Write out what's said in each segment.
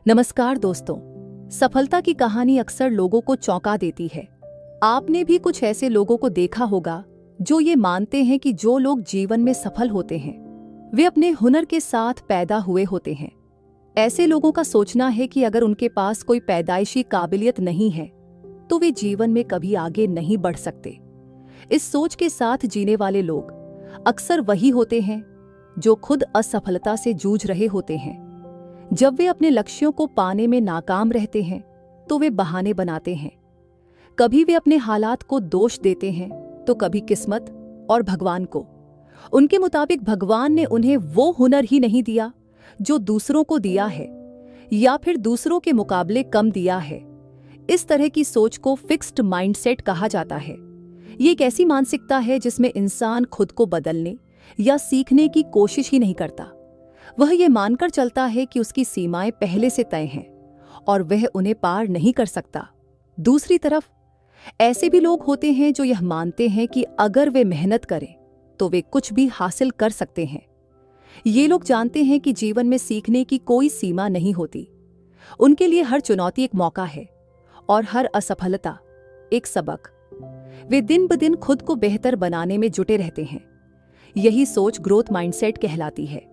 नमस्कार दोस्तों। सफलता की कहानी अक्सर लोगों को चौंका देती है। आपने भी कुछ ऐसे लोगों को देखा होगा जो ये मानते हैं कि जो लोग जीवन में सफल होते हैं वे अपने हुनर के साथ पैदा हुए होते हैं। ऐसे लोगों का सोचना है कि अगर उनके पास कोई पैदाइशी काबिलियत नहीं है तो वे जीवन में कभी आगे नहीं बढ़ सकते। इस सोच के साथ जीने वाले लोग अक्सर वही होते हैं जो खुद असफलता से जूझ रहे होते हैं। जब वे अपने लक्ष्यों को पाने में नाकाम रहते हैं तो वे बहाने बनाते हैं। कभी वे अपने हालात को दोष देते हैं तो कभी किस्मत और भगवान को। उनके मुताबिक भगवान ने उन्हें वो हुनर ही नहीं दिया जो दूसरों को दिया है या फिर दूसरों के मुकाबले कम दिया है। इस तरह की सोच को फिक्स्ड माइंडसेट कहा जाता है। ये एक ऐसी मानसिकता है जिसमें इंसान खुद को बदलने या सीखने की कोशिश ही नहीं करता। वह यह मानकर चलता है कि उसकी सीमाएं पहले से तय हैं और वह उन्हें पार नहीं कर सकता। दूसरी तरफ ऐसे भी लोग होते हैं जो यह मानते हैं कि अगर वे मेहनत करें तो वे कुछ भी हासिल कर सकते हैं। ये लोग जानते हैं कि जीवन में सीखने की कोई सीमा नहीं होती। उनके लिए हर चुनौती एक मौका है और हर असफलता एक सबक। वे दिन ब दिन खुद को बेहतर बनाने में जुटे रहते हैं। यही सोच ग्रोथ माइंडसेट कहलाती है।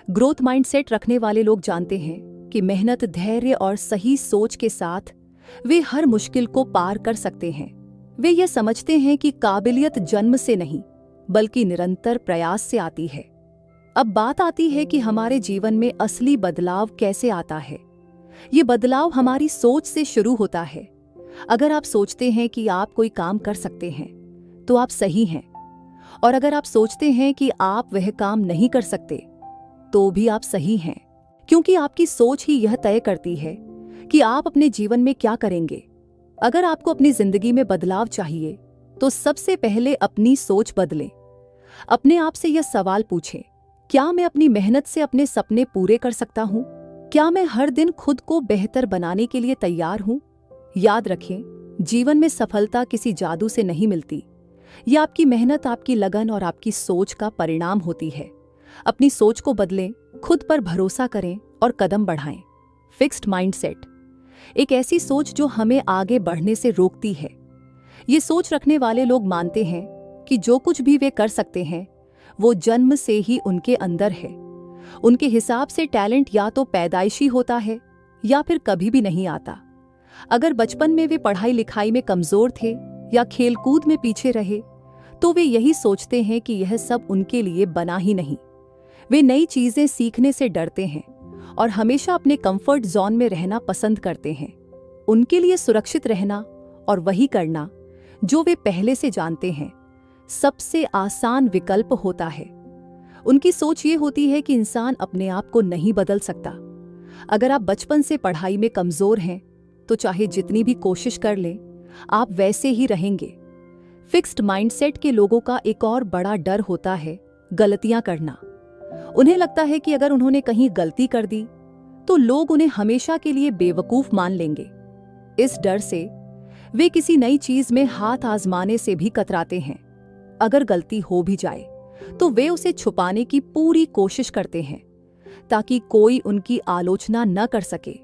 ग्रोथ माइंडसेट रखने वाले लोग जानते हैं कि मेहनत, धैर्य और सही सोच के साथ वे हर मुश्किल को पार कर सकते हैं। वे यह समझते हैं कि काबिलियत जन्म से नहीं बल्कि निरंतर प्रयास से आती है। अब बात आती है कि हमारे जीवन में असली बदलाव कैसे आता है। ये बदलाव हमारी सोच से शुरू होता है। अगर आप सोचते हैं कि आप कोई काम कर सकते हैं तो आप सही हैं, और अगर आप सोचते हैं कि आप वह काम नहीं कर सकते तो भी आप सही हैं, क्योंकि आपकी सोच ही यह तय करती है कि आप अपने जीवन में क्या करेंगे। अगर आपको अपनी जिंदगी में बदलाव चाहिए तो सबसे पहले अपनी सोच बदलें। अपने आप से यह सवाल पूछें, क्या मैं अपनी मेहनत से अपने सपने पूरे कर सकता हूं? क्या मैं हर दिन खुद को बेहतर बनाने के लिए तैयार हूं? याद रखें, जीवन में सफलता किसी जादू से नहीं मिलती। यह आपकी मेहनत, आपकी लगन और आपकी सोच का परिणाम होती है। अपनी सोच को बदलें, खुद पर भरोसा करें और कदम बढ़ाएं। फिक्स्ड माइंडसेट एक ऐसी सोच जो हमें आगे बढ़ने से रोकती है। ये सोच रखने वाले लोग मानते हैं कि जो कुछ भी वे कर सकते हैं वो जन्म से ही उनके अंदर है। उनके हिसाब से टैलेंट या तो पैदाइशी होता है या फिर कभी भी नहीं आता। अगर बचपन में वे पढ़ाई लिखाई में कमजोर थे या खेलकूद में पीछे रहे तो वे यही सोचते हैं कि यह सब उनके लिए बना ही नहीं। वे नई चीजें सीखने से डरते हैं और हमेशा अपने कंफर्ट जोन में रहना पसंद करते हैं। उनके लिए सुरक्षित रहना और वही करना जो वे पहले से जानते हैं सबसे आसान विकल्प होता है। उनकी सोच ये होती है कि इंसान अपने आप को नहीं बदल सकता। अगर आप बचपन से पढ़ाई में कमजोर हैं तो चाहे जितनी भी कोशिश कर लें आप वैसे ही रहेंगे। फिक्स्ड माइंडसेट के लोगों का एक और बड़ा डर होता है गलतियां करना। उन्हें लगता है कि अगर उन्होंने कहीं गलती कर दी तो लोग उन्हें हमेशा के लिए बेवकूफ मान लेंगे। इस डर से वे किसी नई चीज में हाथ आजमाने से भी कतराते हैं। अगर गलती हो भी जाए तो वे उसे छुपाने की पूरी कोशिश करते हैं ताकि कोई उनकी आलोचना न कर सके।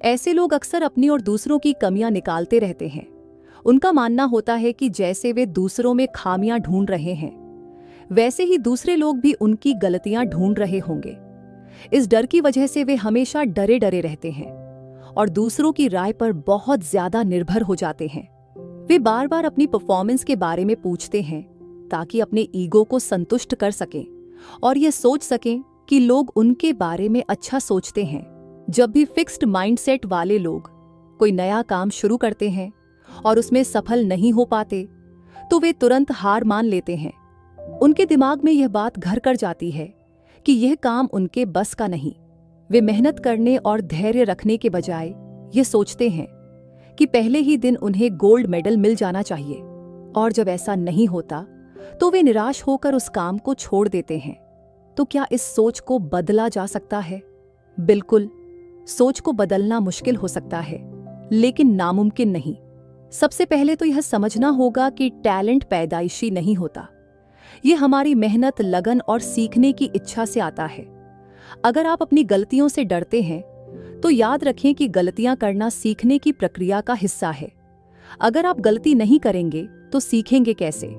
ऐसे लोग अक्सर अपनी और दूसरों की कमियां निकालते रहते हैं। उनका मानना होता है कि जैसे वे दूसरों में खामियां ढूंढ रहे हैं वैसे ही दूसरे लोग भी उनकी गलतियां ढूंढ रहे होंगे। इस डर की वजह से वे हमेशा डरे डरे रहते हैं और दूसरों की राय पर बहुत ज्यादा निर्भर हो जाते हैं। वे बार बार अपनी परफॉर्मेंस के बारे में पूछते हैं ताकि अपने ईगो को संतुष्ट कर सकें और ये सोच सकें कि लोग उनके बारे में अच्छा सोचते हैं। जब भी फिक्स्ड माइंडसेट वाले लोग कोई नया काम शुरू करते हैं और उसमें सफल नहीं हो पाते तो वे तुरंत हार मान लेते हैं। उनके दिमाग में यह बात घर कर जाती है कि यह काम उनके बस का नहीं। वे मेहनत करने और धैर्य रखने के बजाय ये सोचते हैं कि पहले ही दिन उन्हें गोल्ड मेडल मिल जाना चाहिए, और जब ऐसा नहीं होता तो वे निराश होकर उस काम को छोड़ देते हैं। तो क्या इस सोच को बदला जा सकता है? बिल्कुल। सोच को बदलना मुश्किल हो सकता है लेकिन नामुमकिन नहीं। सबसे पहले तो यह समझना होगा कि टैलेंट पैदाइशी नहीं होता। ये हमारी मेहनत, लगन और सीखने की इच्छा से आता है। अगर आप अपनी गलतियों से डरते हैं तो याद रखें कि गलतियां करना सीखने की प्रक्रिया का हिस्सा है। अगर आप गलती नहीं करेंगे तो सीखेंगे कैसे?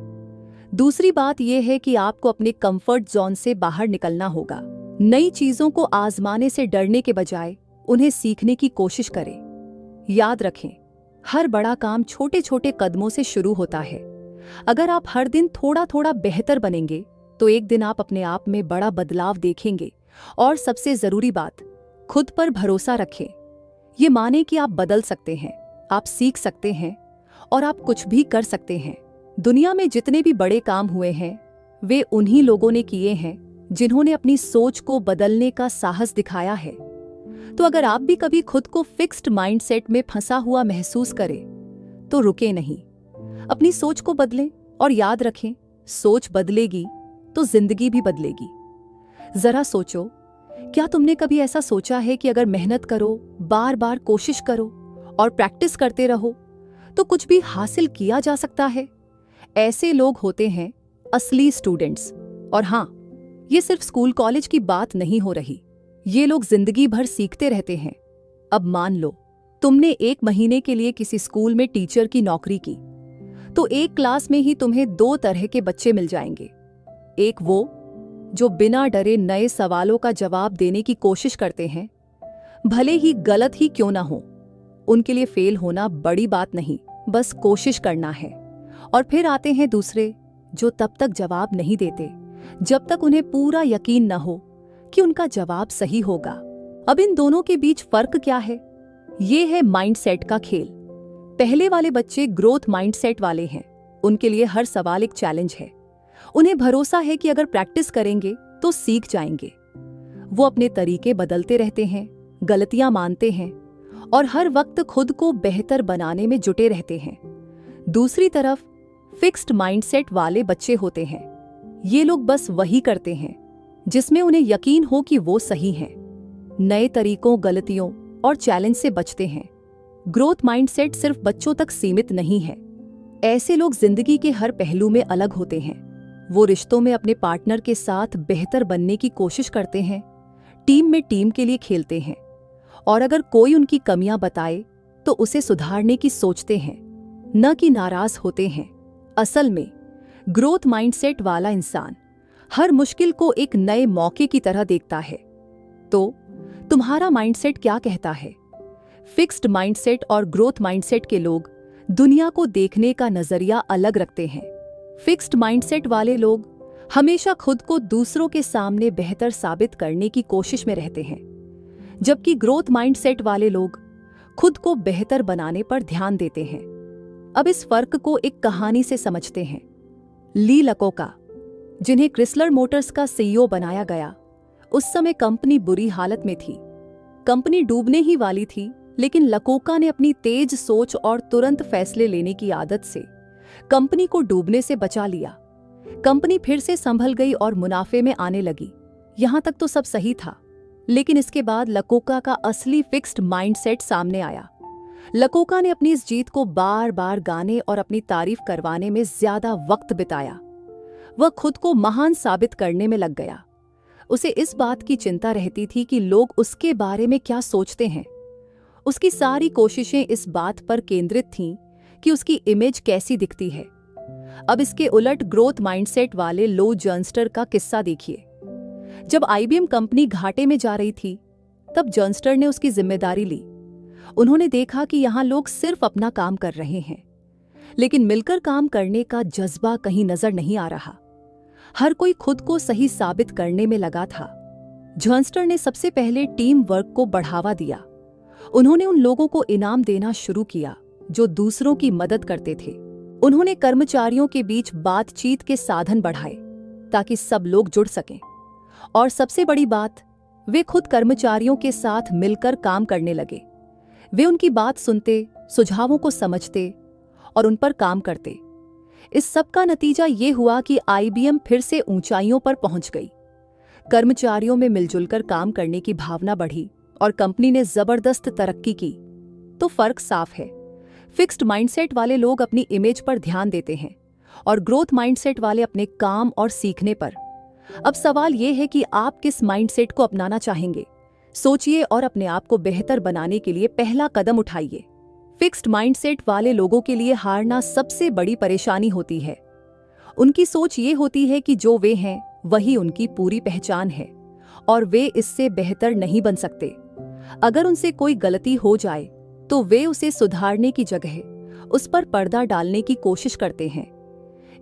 दूसरी बात यह है कि आपको अपने कंफर्ट जोन से बाहर निकलना होगा। नई चीजों को आजमाने से डरने के बजाय उन्हें सीखने की कोशिश करें। याद रखें, हर बड़ा काम छोटे छोटे कदमों से शुरू होता है। अगर आप हर दिन थोड़ा थोड़ा बेहतर बनेंगे तो एक दिन आप अपने आप में बड़ा बदलाव देखेंगे। और सबसे जरूरी बात, खुद पर भरोसा रखें। ये माने कि आप बदल सकते हैं, आप सीख सकते हैं और आप कुछ भी कर सकते हैं। दुनिया में जितने भी बड़े काम हुए हैं वे उन्हीं लोगों ने किए हैं जिन्होंने अपनी सोच को बदलने का साहस दिखाया है। तो अगर आप भी कभी खुद को फिक्स्ड माइंडसेट में फंसा हुआ महसूस करें तो रुके नहीं, अपनी सोच को बदलें। और याद रखें, सोच बदलेगी तो जिंदगी भी बदलेगी। जरा सोचो, क्या तुमने कभी ऐसा सोचा है कि अगर मेहनत करो, बार बार कोशिश करो और प्रैक्टिस करते रहो तो कुछ भी हासिल किया जा सकता है? ऐसे लोग होते हैं असली स्टूडेंट्स। और हाँ, ये सिर्फ स्कूल कॉलेज की बात नहीं हो रही, ये लोग जिंदगी भर सीखते रहते हैं। अब मान लो तुमने 1 महीने के लिए किसी स्कूल में टीचर की नौकरी की, तो एक क्लास में ही तुम्हें 2 तरह के बच्चे मिल जाएंगे। एक वो जो बिना डरे नए सवालों का जवाब देने की कोशिश करते हैं, भले ही गलत ही क्यों ना हो। उनके लिए फेल होना बड़ी बात नहीं, बस कोशिश करना है। और फिर आते हैं दूसरे जो तब तक जवाब नहीं देते जब तक उन्हें पूरा यकीन न हो कि उनका जवाब सही होगा। अब इन दोनों के बीच फर्क क्या है? ये है माइंडसेट का खेल। पहले वाले बच्चे ग्रोथ माइंडसेट वाले हैं। उनके लिए हर सवाल एक चैलेंज है। उन्हें भरोसा है कि अगर प्रैक्टिस करेंगे तो सीख जाएंगे। वो अपने तरीके बदलते रहते हैं, गलतियां मानते हैं और हर वक्त खुद को बेहतर बनाने में जुटे रहते हैं। दूसरी तरफ फिक्स्ड माइंडसेट वाले बच्चे होते हैं। ये लोग बस वही करते हैं जिसमें उन्हें यकीन हो कि वो सही हैं। नए तरीकों, गलतियों और चैलेंज से बचते हैं। ग्रोथ माइंडसेट सिर्फ बच्चों तक सीमित नहीं है। ऐसे लोग जिंदगी के हर पहलू में अलग होते हैं। वो रिश्तों में अपने पार्टनर के साथ बेहतर बनने की कोशिश करते हैं, टीम में टीम के लिए खेलते हैं और अगर कोई उनकी कमियां बताए तो उसे सुधारने की सोचते हैं, न कि नाराज होते हैं। असल में ग्रोथ माइंडसेट वाला इंसान हर मुश्किल को एक नए मौके की तरह देखता है। तो तुम्हारा माइंडसेट क्या कहता है? फिक्स्ड माइंडसेट और ग्रोथ माइंडसेट के लोग दुनिया को देखने का नजरिया अलग रखते हैं। फिक्स्ड माइंडसेट वाले लोग हमेशा खुद को दूसरों के सामने बेहतर साबित करने की कोशिश में रहते हैं, जबकि ग्रोथ माइंडसेट वाले लोग खुद को बेहतर बनाने पर ध्यान देते हैं। अब इस फर्क को एक कहानी से समझते हैं। ली लकोका, जिन्हें क्रिसलर मोटर्स का सीईओ बनाया गया, उस समय कंपनी बुरी हालत में थी। कंपनी डूबने ही वाली थी, लेकिन लकोका ने अपनी तेज सोच और तुरंत फैसले लेने की आदत से कंपनी को डूबने से बचा लिया। कंपनी फिर से संभल गई और मुनाफे में आने लगी। यहां तक तो सब सही था, लेकिन इसके बाद लकोका का असली फिक्स्ड माइंडसेट सामने आया। लकोका ने अपनी इस जीत को बार बार गाने और अपनी तारीफ करवाने में ज्यादा वक्त बिताया। वह खुद को महान साबित करने में लग गया। उसे इस बात की चिंता रहती थी कि लोग उसके बारे में क्या सोचते हैं। उसकी सारी कोशिशें इस बात पर केंद्रित थीं कि उसकी इमेज कैसी दिखती है। अब इसके उलट ग्रोथ माइंडसेट वाले लो जर्नस्टर का किस्सा देखिए। जब आईबीएम कंपनी घाटे में जा रही थी, तब जर्नस्टर ने उसकी जिम्मेदारी ली। उन्होंने देखा कि यहां लोग सिर्फ अपना काम कर रहे हैं, लेकिन मिलकर काम करने का जज्बा कहीं नजर नहीं आ रहा। हर कोई खुद को सही साबित करने में लगा था। जर्नस्टर ने सबसे पहले टीम वर्क को बढ़ावा दिया। उन्होंने उन लोगों को इनाम देना शुरू किया जो दूसरों की मदद करते थे। उन्होंने कर्मचारियों के बीच बातचीत के साधन बढ़ाए ताकि सब लोग जुड़ सकें। और सबसे बड़ी बात, वे खुद कर्मचारियों के साथ मिलकर काम करने लगे। वे उनकी बात सुनते, सुझावों को समझते और उन पर काम करते। इस सब का नतीजा ये हुआ कि आईबीएम फिर से ऊंचाइयों पर पहुंच गई। कर्मचारियों में मिलजुलकर काम करने की भावना बढ़ी और कंपनी ने जबरदस्त तरक्की की। तो फर्क साफ है, फिक्स्ड माइंडसेट वाले लोग अपनी इमेज पर ध्यान देते हैं और ग्रोथ माइंडसेट वाले अपने काम और सीखने पर। अब सवाल यह है कि आप किस माइंडसेट को अपनाना चाहेंगे? सोचिए और अपने आप को बेहतर बनाने के लिए पहला कदम उठाइए। फिक्स्ड माइंडसेट वाले लोगों के लिए हारना सबसे बड़ी परेशानी होती है। उनकी सोच ये होती है कि जो वे हैं वही उनकी पूरी पहचान है और वे इससे बेहतर नहीं बन सकते। अगर उनसे कोई गलती हो जाए तो वे उसे सुधारने की जगह उस पर पर्दा डालने की कोशिश करते हैं।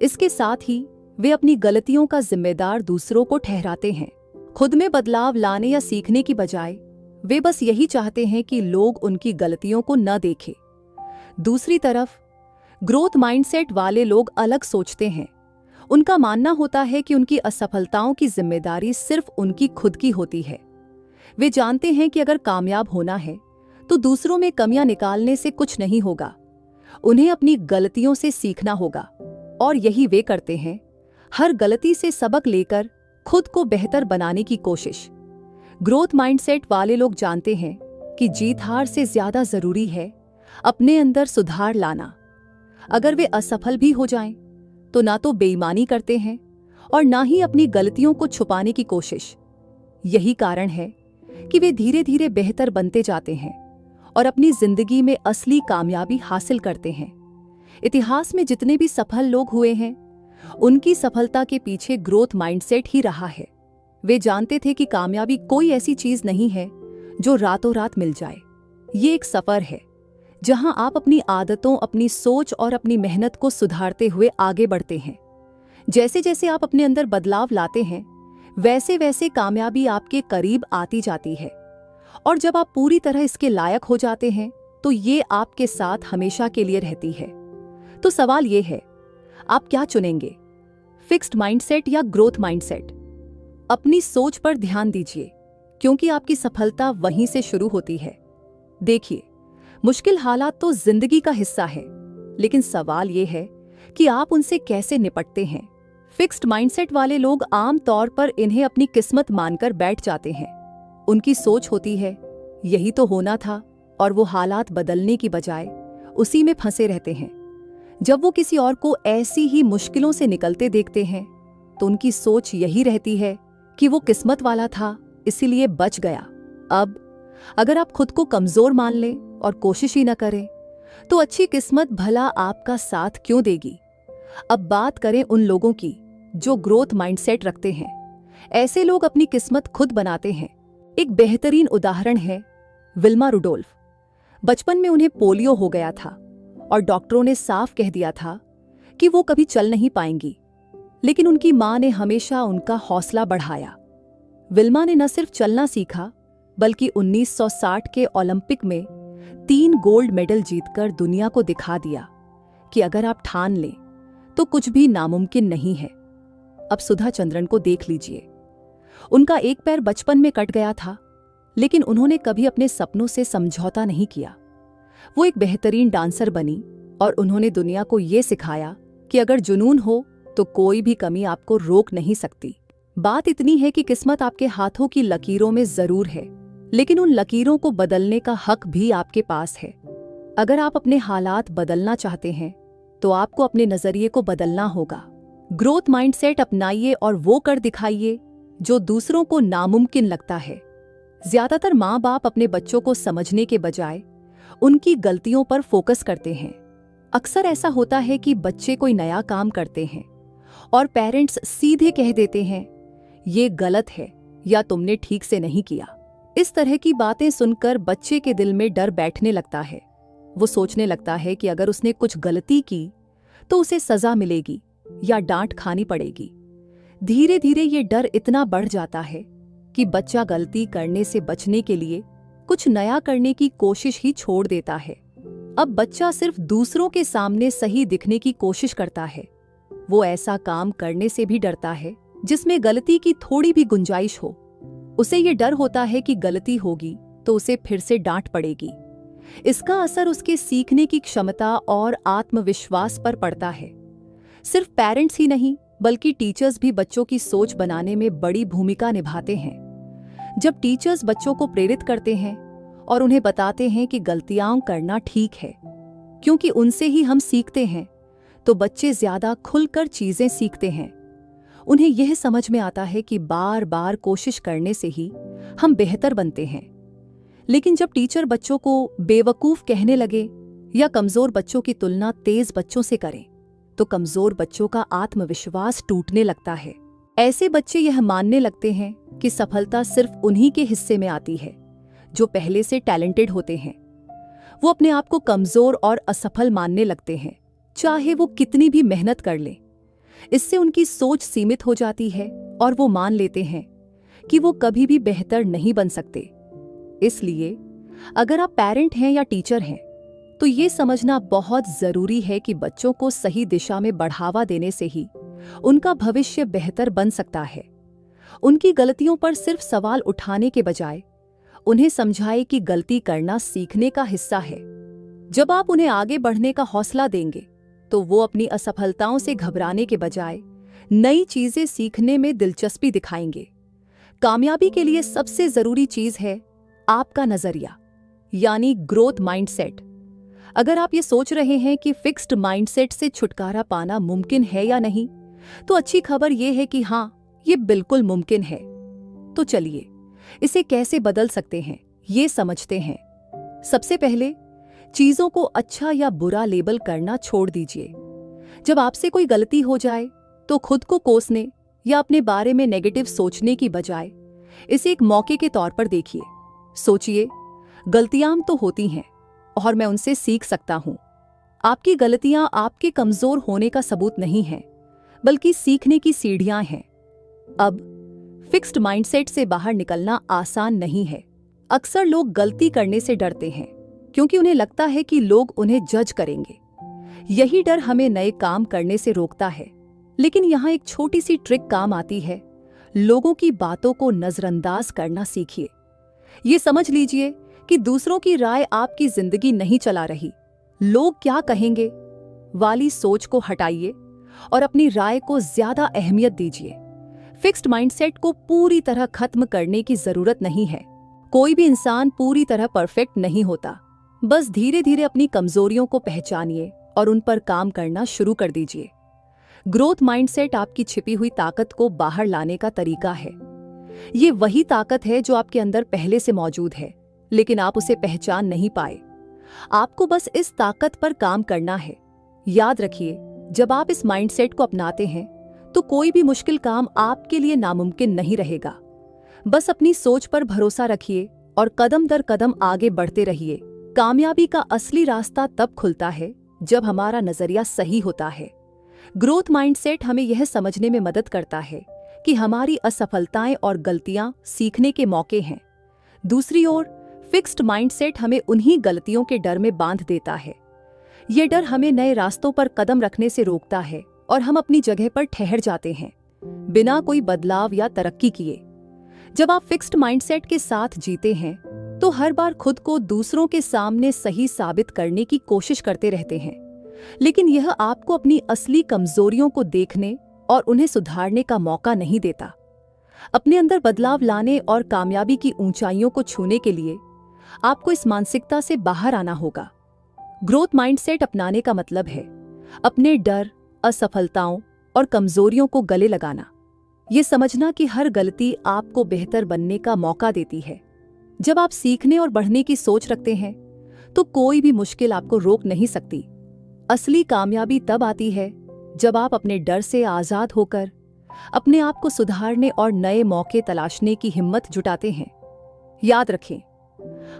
इसके साथ ही वे अपनी गलतियों का जिम्मेदार दूसरों को ठहराते हैं। खुद में बदलाव लाने या सीखने की बजाय वे बस यही चाहते हैं कि लोग उनकी गलतियों को न देखें। दूसरी तरफ ग्रोथ माइंडसेट वाले लोग अलग सोचते हैं। उनका मानना होता है कि उनकी असफलताओं की जिम्मेदारी सिर्फ उनकी खुद की होती है। वे जानते हैं कि अगर कामयाब होना है तो दूसरों में कमियां निकालने से कुछ नहीं होगा, उन्हें अपनी गलतियों से सीखना होगा। और यही वे करते हैं, हर गलती से सबक लेकर खुद को बेहतर बनाने की कोशिश। ग्रोथ माइंडसेट वाले लोग जानते हैं कि जीत हार से ज्यादा जरूरी है अपने अंदर सुधार लाना। अगर वे असफल भी हो जाएं, तो ना तो बेईमानी करते हैं और ना ही अपनी गलतियों को छुपाने की कोशिश। यही कारण है कि वे धीरे धीरे बेहतर बनते जाते हैं और अपनी जिंदगी में असली कामयाबी हासिल करते हैं। इतिहास में जितने भी सफल लोग हुए हैं, उनकी सफलता के पीछे ग्रोथ माइंडसेट ही रहा है। वे जानते थे कि कामयाबी कोई ऐसी चीज नहीं है जो रातों रात मिल जाए। ये एक सफर है जहां आप अपनी आदतों, अपनी सोच और अपनी मेहनत को सुधारते हुए आगे बढ़ते हैं। जैसे जैसे आप अपने अंदर बदलाव लाते हैं, वैसे वैसे कामयाबी आपके करीब आती जाती है। और जब आप पूरी तरह इसके लायक हो जाते हैं, तो ये आपके साथ हमेशा के लिए रहती है। तो सवाल ये है, आप क्या चुनेंगे, फिक्स्ड माइंडसेट या ग्रोथ माइंडसेट? अपनी सोच पर ध्यान दीजिए, क्योंकि आपकी सफलता वहीं से शुरू होती है। देखिए, मुश्किल हालात तो जिंदगी का हिस्सा है, लेकिन सवाल यह है कि आप उनसे कैसे निपटते हैं। फिक्स्ड माइंडसेट वाले लोग आम तौर पर इन्हें अपनी किस्मत मानकर बैठ जाते हैं। उनकी सोच होती है, यही तो होना था, और वो हालात बदलने की बजाय उसी में फंसे रहते हैं। जब वो किसी और को ऐसी ही मुश्किलों से निकलते देखते हैं, तो उनकी सोच यही रहती है कि वो किस्मत वाला था, इसीलिए बच गया। अब अगर आप खुद को कमजोर मान लें और कोशिश ही न करें, तो अच्छी किस्मत भला आपका साथ क्यों देगी। अब बात करें उन लोगों की जो ग्रोथ माइंडसेट रखते हैं। ऐसे लोग अपनी किस्मत खुद बनाते हैं। एक बेहतरीन उदाहरण है विल्मा रुडोल्फ। बचपन में उन्हें पोलियो हो गया था और डॉक्टरों ने साफ कह दिया था कि वो कभी चल नहीं पाएंगी, लेकिन उनकी मां ने हमेशा उनका हौसला बढ़ाया। विल्मा ने न सिर्फ चलना सीखा, बल्कि 1960 के ओलंपिक में 3 गोल्ड मेडल जीतकर दुनिया को दिखा दिया कि अगर आप ठान लें तो कुछ भी नामुमकिन नहीं है। अब सुधा चंद्रन को देख लीजिए। उनका एक पैर बचपन में कट गया था, लेकिन उन्होंने कभी अपने सपनों से समझौता नहीं किया। वो एक बेहतरीन डांसर बनी और उन्होंने दुनिया को ये सिखाया कि अगर जुनून हो तो कोई भी कमी आपको रोक नहीं सकती। बात इतनी है कि किस्मत आपके हाथों की लकीरों में जरूर है, लेकिन उन लकीरों को बदलने का हक भी आपके पास है। अगर आप अपने हालात बदलना चाहते हैं, तो आपको अपने नजरिए को बदलना होगा। ग्रोथ माइंडसेट अपनाइए और वो कर दिखाइए जो दूसरों को नामुमकिन लगता है। ज्यादातर माँ बाप अपने बच्चों को समझने के बजाय उनकी गलतियों पर फोकस करते हैं। अक्सर ऐसा होता है कि बच्चे कोई नया काम करते हैं और पेरेंट्स सीधे कह देते हैं, ये गलत है या तुमने ठीक से नहीं किया। इस तरह की बातें सुनकर बच्चे के दिल में डर बैठने लगता है। वो सोचने लगता है कि अगर उसने कुछ गलती की तो उसे सजा मिलेगी या डांट खानी पड़ेगी। धीरे धीरे ये डर इतना बढ़ जाता है कि बच्चा गलती करने से बचने के लिए कुछ नया करने की कोशिश ही छोड़ देता है। अब बच्चा सिर्फ दूसरों के सामने सही दिखने की कोशिश करता है। वो ऐसा काम करने से भी डरता है जिसमें गलती की थोड़ी भी गुंजाइश हो। उसे ये डर होता है कि गलती होगी तो उसे फिर से डांट पड़ेगी। इसका असर उसके सीखने की क्षमता और आत्मविश्वास पर पड़ता है। सिर्फ पेरेंट्स ही नहीं, बल्कि टीचर्स भी बच्चों की सोच बनाने में बड़ी भूमिका निभाते हैं। जब टीचर्स बच्चों को प्रेरित करते हैं और उन्हें बताते हैं कि गलतियां करना ठीक है, क्योंकि उनसे ही हम सीखते हैं, तो बच्चे ज्यादा खुलकर चीजें सीखते हैं। उन्हें यह समझ में आता है कि बार बार कोशिश करने से ही हम बेहतर बनते हैं। लेकिन जब टीचर बच्चों को बेवकूफ कहने लगे या कमजोर बच्चों की तुलना तेज बच्चों से करें, तो कमजोर बच्चों का आत्मविश्वास टूटने लगता है। ऐसे बच्चे यह मानने लगते हैं कि सफलता सिर्फ उन्हीं के हिस्से में आती है जो पहले से टैलेंटेड होते हैं। वो अपने आप को कमजोर और असफल मानने लगते हैं, चाहे वो कितनी भी मेहनत कर लें। इससे उनकी सोच सीमित हो जाती है और वो मान लेते हैं कि वो कभी भी बेहतर नहीं बन सकते। इसलिए अगर आप पेरेंट हैं या टीचर हैं, तो ये समझना बहुत जरूरी है कि बच्चों को सही दिशा में बढ़ावा देने से ही उनका भविष्य बेहतर बन सकता है। उनकी गलतियों पर सिर्फ सवाल उठाने के बजाय उन्हें समझाएं कि गलती करना सीखने का हिस्सा है। जब आप उन्हें आगे बढ़ने का हौसला देंगे, तो वो अपनी असफलताओं से घबराने के बजाय नई चीजें सीखने में दिलचस्पी दिखाएंगे। कामयाबी के लिए सबसे जरूरी चीज है आपका नजरिया, यानी ग्रोथ माइंडसेट। अगर आप ये सोच रहे हैं कि फिक्स्ड माइंडसेट से छुटकारा पाना मुमकिन है या नहीं, तो अच्छी खबर यह है कि हाँ, ये बिल्कुल मुमकिन है। तो चलिए इसे कैसे बदल सकते हैं, ये समझते हैं। सबसे पहले चीजों को अच्छा या बुरा लेबल करना छोड़ दीजिए। जब आपसे कोई गलती हो जाए, तो खुद को कोसने या अपने बारे में नेगेटिव सोचने की बजाय इसे एक मौके के तौर पर देखिए। सोचिए, गलतियां तो होती हैं और मैं उनसे सीख सकता हूं। आपकी गलतियां आपके कमजोर होने का सबूत नहीं है, बल्कि सीखने की सीढ़ियां हैं। अब फिक्स्ड माइंडसेट से बाहर निकलना आसान नहीं है। अक्सर लोग गलती करने से डरते हैं क्योंकि उन्हें लगता है कि लोग उन्हें जज करेंगे। यही डर हमें नए काम करने से रोकता है। लेकिन यहाँ एक छोटी सी ट्रिक काम आती है। लोगों की बातों को नजरअंदाज करना सीखिए। ये समझ लीजिए कि दूसरों की राय आपकी जिंदगी नहीं चला रही। लोग क्या कहेंगे वाली सोच को हटाइए और अपनी राय को ज्यादा अहमियत दीजिए। फिक्स्ड माइंडसेट को पूरी तरह खत्म करने की जरूरत नहीं है। कोई भी इंसान पूरी तरह परफेक्ट नहीं होता। बस धीरे धीरे अपनी कमजोरियों को पहचानिए और उन पर काम करना शुरू कर दीजिए। ग्रोथ माइंडसेट आपकी छिपी हुई ताकत को बाहर लाने का तरीका है। ये वही ताकत है जो आपके अंदर पहले से मौजूद है, लेकिन आप उसे पहचान नहीं पाए। आपको बस इस ताकत पर काम करना है। याद रखिए, जब आप इस माइंडसेट को अपनाते हैं, तो कोई भी मुश्किल काम आपके लिए नामुमकिन नहीं रहेगा। बस अपनी सोच पर भरोसा रखिए और कदम दर कदम आगे बढ़ते रहिए। कामयाबी का असली रास्ता तब खुलता है जब हमारा नजरिया सही होता है। ग्रोथ माइंडसेट हमें यह समझने में मदद करता है कि हमारी असफलताएं और गलतियां सीखने के मौके हैं। दूसरी ओर, फिक्स्ड माइंडसेट हमें उन्हीं गलतियों के डर में बांध देता है। ये डर हमें नए रास्तों पर कदम रखने से रोकता है और हम अपनी जगह पर ठहर जाते हैं, बिना कोई बदलाव या तरक्की किए। जब आप फिक्स्ड माइंडसेट के साथ जीते हैं, तो हर बार खुद को दूसरों के सामने सही साबित करने की कोशिश करते रहते हैं, लेकिन यह आपको अपनी असली कमजोरियों को देखने और उन्हें सुधारने का मौका नहीं देता। अपने अंदर बदलाव लाने और कामयाबी की ऊंचाइयों को छूने के लिए आपको इस मानसिकता से बाहर आना होगा। ग्रोथ माइंडसेट अपनाने का मतलब है अपने डर, असफलताओं और कमजोरियों को गले लगाना। ये समझना कि हर गलती आपको बेहतर बनने का मौका देती है। जब आप सीखने और बढ़ने की सोच रखते हैं, तो कोई भी मुश्किल आपको रोक नहीं सकती। असली कामयाबी तब आती है जब आप अपने डर से आजाद होकर अपने आप को सुधारने और नए मौके तलाशने की हिम्मत जुटाते हैं। याद रखें,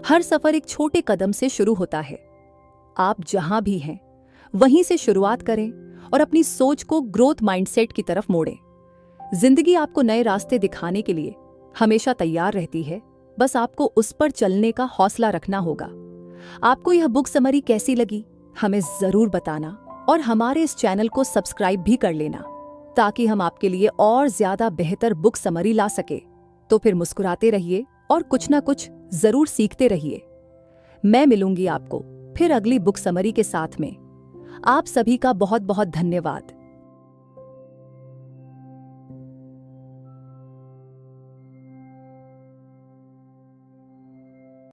हर सफर एक छोटे कदम से शुरू होता है। आप जहां भी हैं, वहीं से शुरुआत करें और अपनी सोच को ग्रोथ माइंडसेट की तरफ मोड़ें। जिंदगी आपको नए रास्ते दिखाने के लिए हमेशा तैयार रहती है, बस आपको उस पर चलने का हौसला रखना होगा। आपको यह बुक समरी कैसी लगी, हमें जरूर बताना और हमारे इस चैनल को सब्सक्राइब भी कर लेना, ताकि हम आपके लिए और ज्यादा बेहतर बुक समरी ला सके। तो फिर मुस्कुराते रहिए और कुछ ना कुछ जरूर सीखते रहिए। मैं मिलूंगी आपको फिर अगली बुक समरी के साथ में। आप सभी का बहुत बहुत धन्यवाद।